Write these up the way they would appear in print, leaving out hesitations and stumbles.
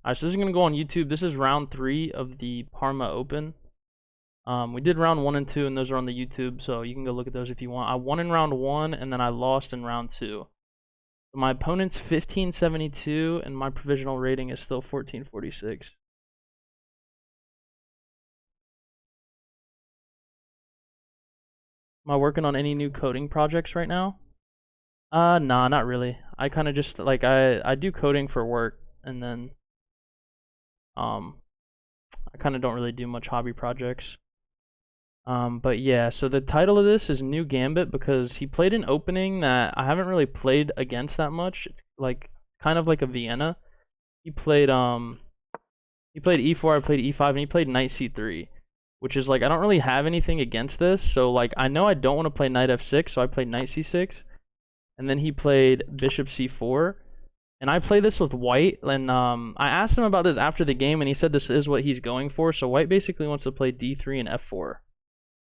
Alright, so this is gonna go on YouTube. This is round 3 of the Parma Open. We did round 1 and 2, and those are on the YouTube, so you can go look at those if you want. I won in round 1, and then I lost in round 2. My opponent's 1572, and my provisional rating is still 1446. Am I working on any new coding projects right now? Nah, not really. I kind of just, like, I do coding for work, and then, I kind of don't really do much hobby projects. But yeah, so the title of this is New Gambit because he played an opening that I haven't really played against that much. It's like kind of like a Vienna. He played e4, I played e5, and he played knight c3, which is like I don't really have anything against this. So like I know I don't want to play knight f6, so I played knight c6, and then he played bishop c4. And I play this with white, and I asked him about this after the game, and he said this is what he's going for. So white basically wants to play d3 and f4.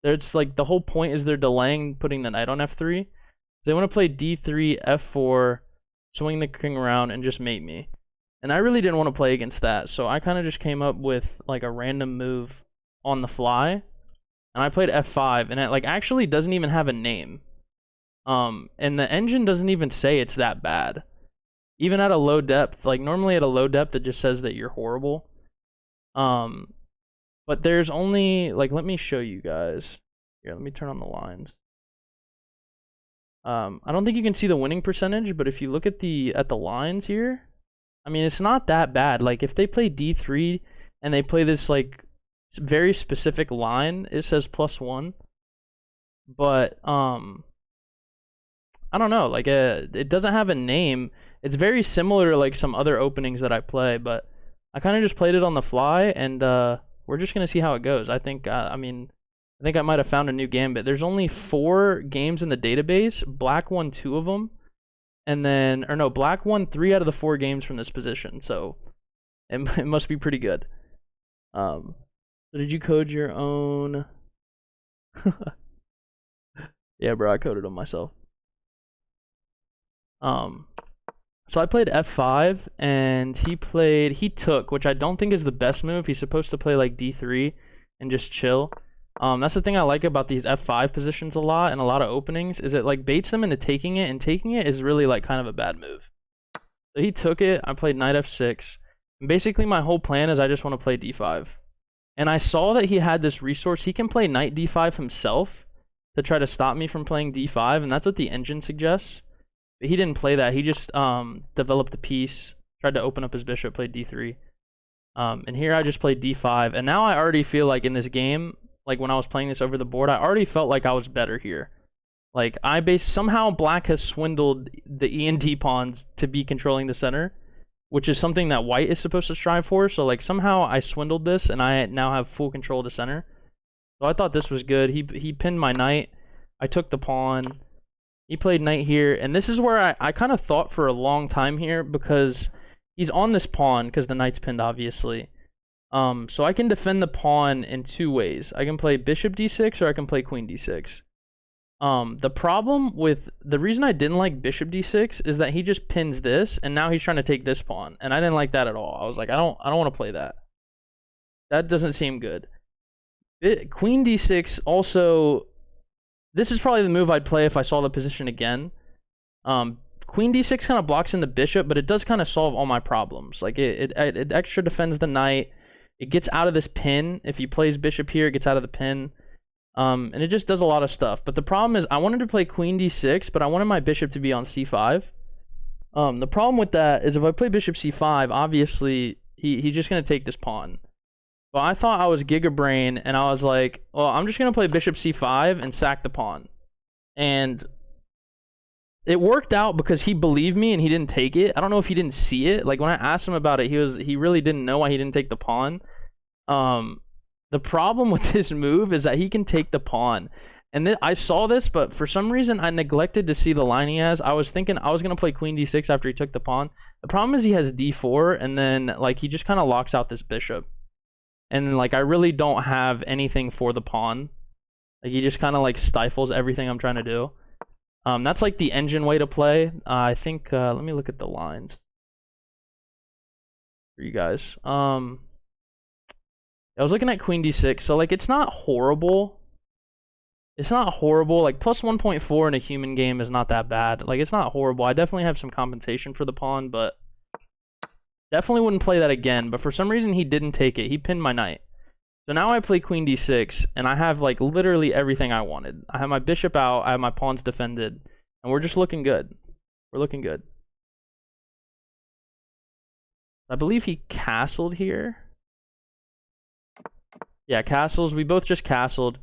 It's like the whole point is they're delaying putting the knight on f3. They want to play d3, f4, swing the king around, and just mate me. And I really didn't want to play against that, so I kind of just came up with like a random move on the fly, and I played f5, and it like actually doesn't even have a name. And the engine doesn't even say it's that bad. Even at a low depth, like normally at a low depth it just says that you're horrible. But there's only, like, let me show you guys. Here, let me turn on the lines. I don't think you can see the winning percentage, but if you look at the lines here, I mean, it's not that bad. Like, if they play d3 and they play this, like, very specific line, it says +1. But, I don't know. Like, it doesn't have a name. It's very similar to, like, some other openings that I play, but I kind of just played it on the fly, and, we're just going to see how it goes. I think, I might have found a new Gambit. There's only 4 games in the database. Black won 2 of them. And then, or no, Black won 3 out of the 4 games from this position. So, it must be pretty good. So did you code your own? Yeah, bro, I coded them myself. So I played f5, and he took, which I don't think is the best move. He's supposed to play like d3 and just chill. That's the thing I like about these f5 positions a lot and a lot of openings, is it like baits them into taking it, and taking it is really like kind of a bad move. So he took it, I played knight f6, and basically my whole plan is I just want to play d5. And I saw that he had this resource, he can play knight d5 himself to try to stop me from playing d5, and that's what the engine suggests. But he didn't play that. He just developed the piece, tried to open up his bishop, played d3. And here I just played d5. And now I already feel like in this game, like when I was playing this over the board, I already felt like I was better here. Like somehow black has swindled the E and D pawns to be controlling the center, which is something that white is supposed to strive for. So like somehow I swindled this, and I now have full control of the center. So I thought this was good. He pinned my knight. I took the pawn. He played knight here, and this is where I kind of thought for a long time here, because he's on this pawn because the knight's pinned, obviously. So I can defend the pawn in 2 ways. I can play bishop d6, or I can play queen d6. The problem with the reason I didn't like bishop d6 is that he just pins this, and now he's trying to take this pawn, and I didn't like that at all. I was like, I don't want to play that. That doesn't seem good. Queen d6 also. This is probably the move I'd play if I saw the position again. Queen d6 kind of blocks in the bishop, but it does kind of solve all my problems. Like, it extra defends the knight. It gets out of this pin. If he plays bishop here, it gets out of the pin. And it just does a lot of stuff. But the problem is, I wanted to play queen d6, but I wanted my bishop to be on c5. The problem with that is if I play bishop c5, obviously, he's just going to take this pawn. Well, I thought I was Giga Brain, and I was like, well, I'm just going to play bishop c5 and sack the pawn. And it worked out because he believed me and he didn't take it. I don't know if he didn't see it. Like, when I asked him about it, he really didn't know why he didn't take the pawn. The problem with this move is that he can take the pawn. And I saw this, but for some reason, I neglected to see the line he has. I was thinking I was going to play queen d6 after he took the pawn. The problem is he has d4, and then, like, he just kind of locks out this bishop. And, like, I really don't have anything for the pawn. Like, he just kind of, like, stifles everything I'm trying to do. That's, like, the engine way to play. I think, let me look at the lines. for you guys. I was looking at queen d6, so like it's not horrible. It's not horrible. Like plus 1.4 in a human game is not that bad. Like it's not horrible. I definitely have some compensation for the pawn, but definitely wouldn't play that again. But for some reason he didn't take it. He pinned my knight. So now I play queen d6, and I have like literally everything I wanted. I have my bishop out, I have my pawns defended, and we're just looking good. We're looking good. I believe he castled here. Yeah, castles. We both just castled.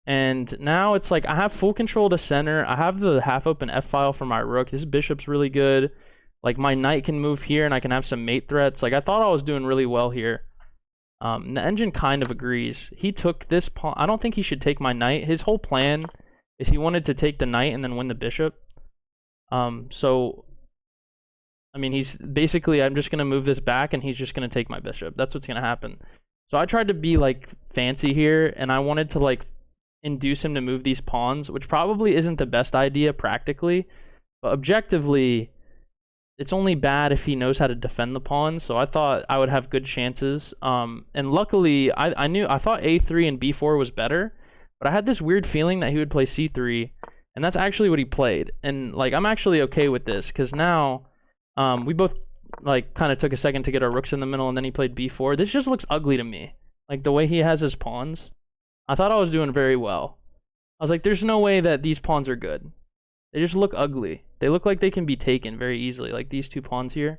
And now it's like I have full control to center. I have the half-open f-file for my rook. This bishop's really good. Like my knight can move here, and I can have some mate threats. Like I thought I was doing really well here. The engine kind of agrees. He took this pawn. I don't think he should take my knight. His whole plan is he wanted to take the knight and then win the bishop. So, I mean, he's basically, I'm just going to move this back, and he's just going to take my bishop. That's what's going to happen. So I tried to be, like, fancy here, and I wanted to, like, induce him to move these pawns, which probably isn't the best idea practically. But objectively, it's only bad if he knows how to defend the pawns, so I thought I would have good chances. And luckily, I thought a3 and b4 was better, but I had this weird feeling that he would play c3, and that's actually what he played. And like I'm actually okay with this, because now we both like kind of took a second to get our rooks in the middle, and then he played b4. This just looks ugly to me, like the way he has his pawns. I thought I was doing very well. I was like, there's no way that these pawns are good. They just look ugly. They look like they can be taken very easily, like these two pawns here.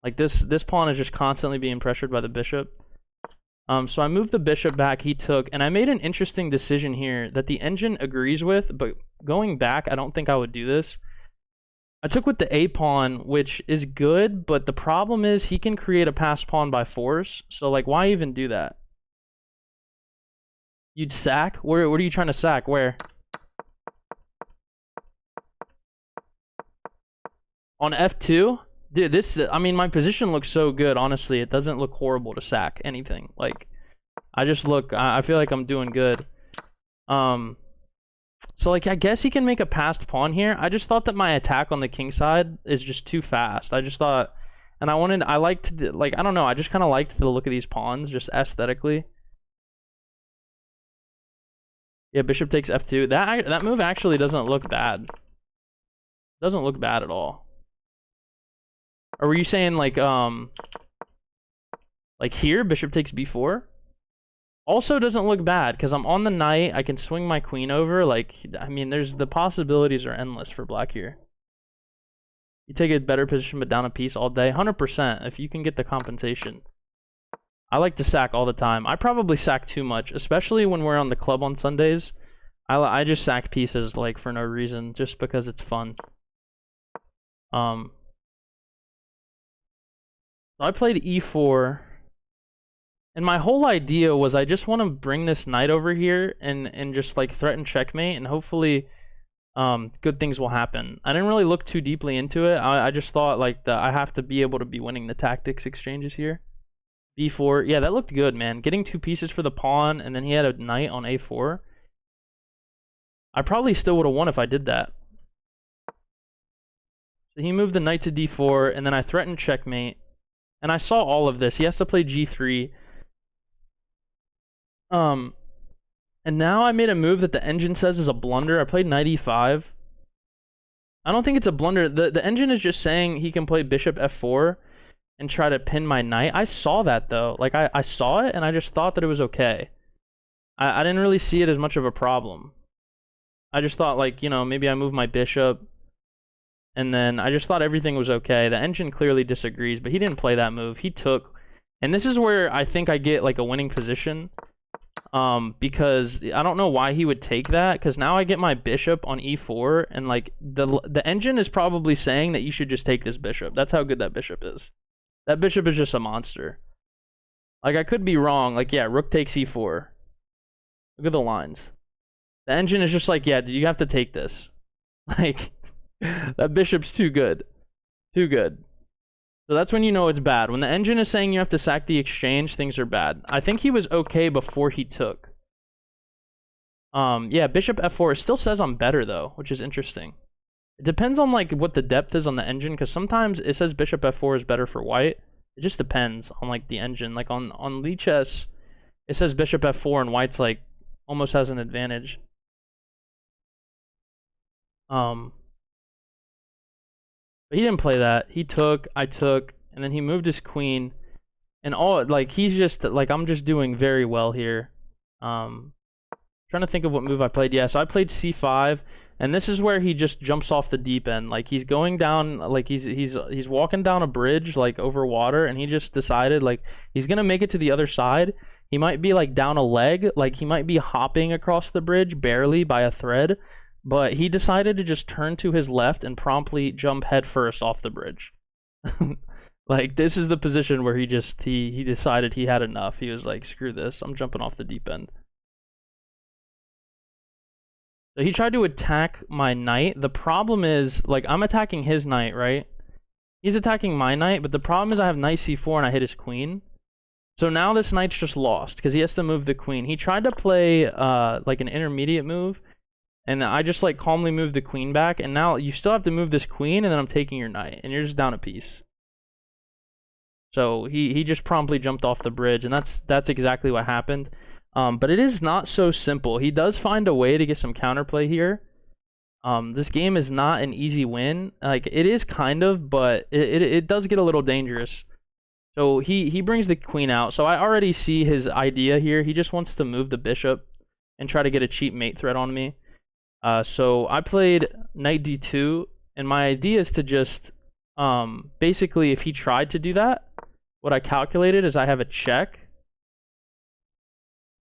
Like this pawn is just constantly being pressured by the bishop. So I moved the bishop back, he took, and I made an interesting decision here that the engine agrees with, but going back, I don't think I would do this. I took with the a pawn, which is good, but the problem is he can create a passed pawn by force, so like why even do that? You'd sack? What are you trying to sack? Where? On f2? Dude, this, I mean, my position looks so good, honestly. It doesn't look horrible to sack anything. Like, I just look, I feel like I'm doing good. So, like, I guess he can make a passed pawn here. I just thought that my attack on the king side is just too fast. I just thought, and I liked, like, I don't know, I just kind of liked the look of these pawns, just aesthetically. Yeah, bishop takes f2. That move actually doesn't look bad. Doesn't look bad at all. Or were you saying like here, bishop takes b4? Also doesn't look bad, because I'm on the knight, I can swing my queen over, like, I mean, the possibilities are endless for black here. You take a better position but down a piece all day, 100%, if you can get the compensation. I like to sack all the time. I probably sack too much, especially when we're on the club on Sundays. I just sack pieces, like, for no reason, just because it's fun. So I played e4, and my whole idea was I just want to bring this knight over here and just like threaten checkmate, and hopefully good things will happen. I didn't really look too deeply into it. I just thought like I have to be able to be winning the tactics exchanges here. b4, yeah, that looked good, man. Getting two pieces for the pawn, and then he had a knight on a4. I probably still would have won if I did that. So he moved the knight to d4, and then I threatened checkmate. And I saw all of this. He has to play g3. And now I made a move that the engine says is a blunder. I played knight e5. I don't think it's a blunder. The engine is just saying he can play bishop f4 and try to pin my knight. I saw that, though. Like, I saw it, and I just thought that it was okay. I didn't really see it as much of a problem. I just thought, like, you know, maybe I move my bishop. And then I just thought everything was okay. The engine clearly disagrees, but he didn't play that move. He took, and this is where I think I get like a winning position, because I don't know why he would take that, because now I get my bishop on e4, and like the engine is probably saying that you should just take this bishop. That's how good that bishop is. That bishop is just a monster. Like, I could be wrong. Like, yeah, rook takes e4. Look at the lines. The engine is just like, yeah, dude, you have to take this. Like, that bishop's too good. Too good. So that's when you know it's bad. When the engine is saying you have to sack the exchange, things are bad. I think he was okay before he took. Yeah, bishop f4. It still says I'm better, though, which is interesting. It depends on, like, what the depth is on the engine, because sometimes it says bishop f4 is better for white. It just depends on like the engine. Like on Lichess, it says bishop f4 and white's like almost has an advantage. But he didn't play that. He took, I took, and then he moved his queen. And all like he's just like I'm just doing very well here. Trying to think of what move I played. Yeah, so I played c5, and this is where he just jumps off the deep end. Like he's going down, like he's walking down a bridge like over water, and he just decided like he's gonna make it to the other side. He might be like down a leg, like he might be hopping across the bridge barely by a thread, but he decided to just turn to his left and promptly jump headfirst off the bridge. Like this is the position where he decided he had enough. He was like, screw this, I'm jumping off the deep end. So he tried to attack my knight. The problem is, like, I'm attacking his knight, right? He's attacking my knight, but the problem is I have knight c4 and I hit his queen. So now this knight's just lost because he has to move the queen. He tried to play like an intermediate move, and I just like calmly moved the queen back, and now you still have to move this queen, and then I'm taking your knight, and you're just down a piece. So he just promptly jumped off the bridge, and that's exactly what happened. But it is not so simple. He does find a way to get some counterplay here. This game is not an easy win. Like it is kind of, but it does get a little dangerous. So he brings the queen out. So I already see his idea here. He just wants to move the bishop and try to get a cheap mate threat on me. So I played knight d2, and my idea is to just basically, if he tried to do that, what I calculated is I have a check.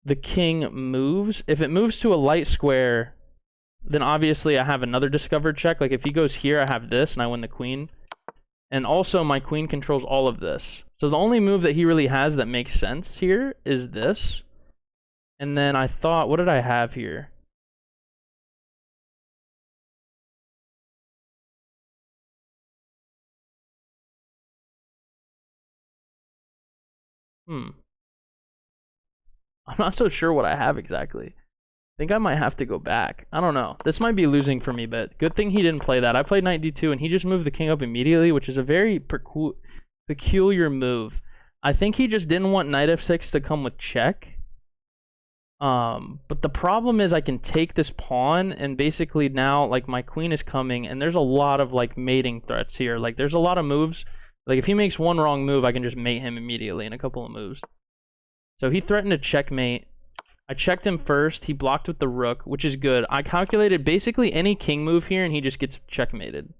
The king moves. If it moves to a light square, then obviously I have another discovered check. Like if he goes here, I have this, and I win the queen. And also my queen controls all of this. So the only move that he really has that makes sense here is this. And then I thought, what did I have here? I'm not so sure what I have exactly. I think I might have to go back. I don't know. This might be losing for me, but good thing he didn't play that. I played knight d2, and he just moved the king up immediately, which is a very peculiar move. I think he just didn't want knight f6 to come with check. But the problem is I can take this pawn, and basically now, like, my queen is coming, and there's a lot of, like, mating threats here. Like, there's a lot of moves. Like, if he makes one wrong move, I can just mate him immediately in a couple of moves. So he threatened to checkmate. I checked him first. He blocked with the rook, which is good. I calculated basically any king move here, and he just gets checkmated.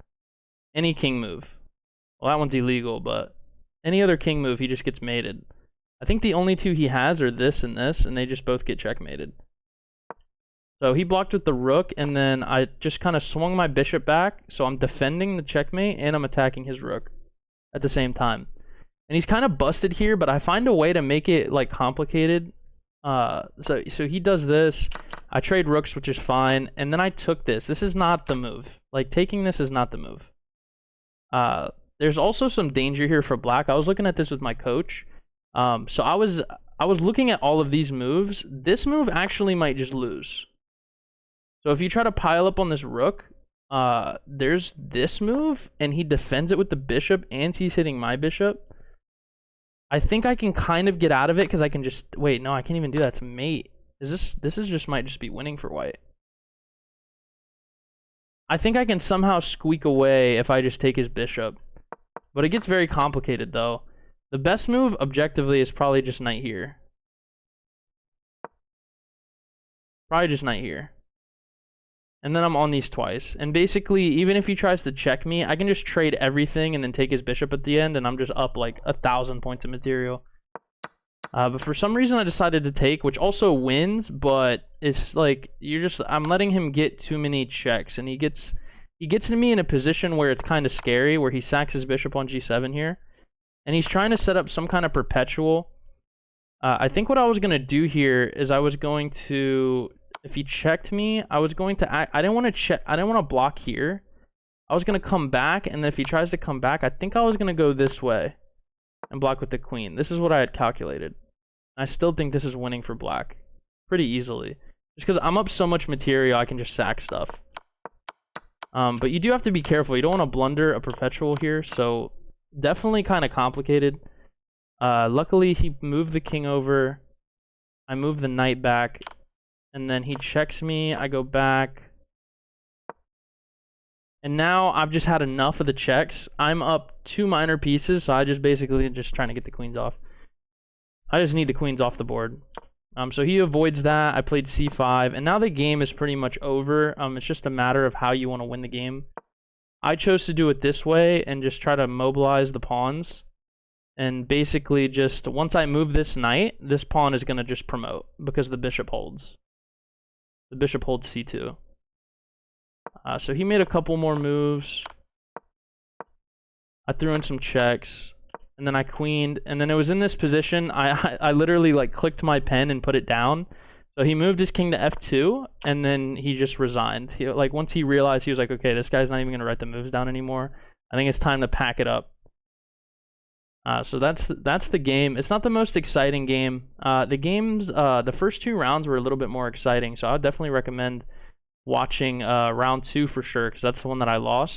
Any king move. Well, that one's illegal, but any other king move, he just gets mated. I think the only two he has are this, and they just both get checkmated. So he blocked with the rook, and then I just kind of swung my bishop back, so I'm defending the checkmate, and I'm attacking his rook at the same time. And he's kind of busted here, but I find a way to make it, like, complicated. So he does this. I trade rooks, which is fine, and then I took this. This is not the move. Like, taking this is not the move. There's also some danger here for black. I was looking at this with my coach. So I was looking at all of these moves. This move actually might just lose. So if you try to pile up on this rook, there's this move, and he defends it with the bishop, and he's hitting my bishop. I think I can kind of get out of it because I can just wait. No, I can't even do that to mate. This is just might just be winning for white. I think I can somehow squeak away if I just take his bishop, but it gets very complicated though. The best move objectively is probably just knight here. Probably just knight here. And then I'm on these twice. And basically, even if he tries to check me, I can just trade everything and then take his bishop at the end, and I'm just up like 1,000 points of material. But for some reason, I decided to take, which also wins, but it's like, I'm letting him get too many checks, and he gets to me in a position where it's kind of scary, where he sacks his bishop on g7 here. And he's trying to set up some kind of perpetual. I think what I was going to do here is I was going to... If he checked me, I was going to I didn't want to check. I didn't want to block here. I was going to come back, and then if he tries to come back, I think I was going to go this way and block with the queen. This is what I had calculated. I still think this is winning for black pretty easily. Just because I'm up so much material, I can just sack stuff. But you do have to be careful. You don't want to blunder a perpetual here, so definitely kind of complicated. Luckily, he moved the king over. I move the knight back, and then he checks me. I go back. And now I've just had enough of the checks. I'm up 2 minor pieces, so I just basically just trying to get the queens off. I just need the queens off the board. So he avoids that. I played c5, and now the game is pretty much over. It's just a matter of how you want to win the game. I chose to do it this way and just try to mobilize the pawns. And basically just, once I move this knight, this pawn is going to just promote because the bishop holds. The bishop holds c2. So he made a couple more moves. I threw in some checks. And then I queened. And then it was in this position. I literally like clicked my pen and put it down. So he moved his king to f2. And then he just resigned. Like once he realized, he was like, okay, this guy's not even going to write the moves down anymore. I think it's time to pack it up. So that's the game. It's not the most exciting game. The first 2 rounds were a little bit more exciting. So I would definitely recommend watching round 2 for sure, because that's the one that I lost.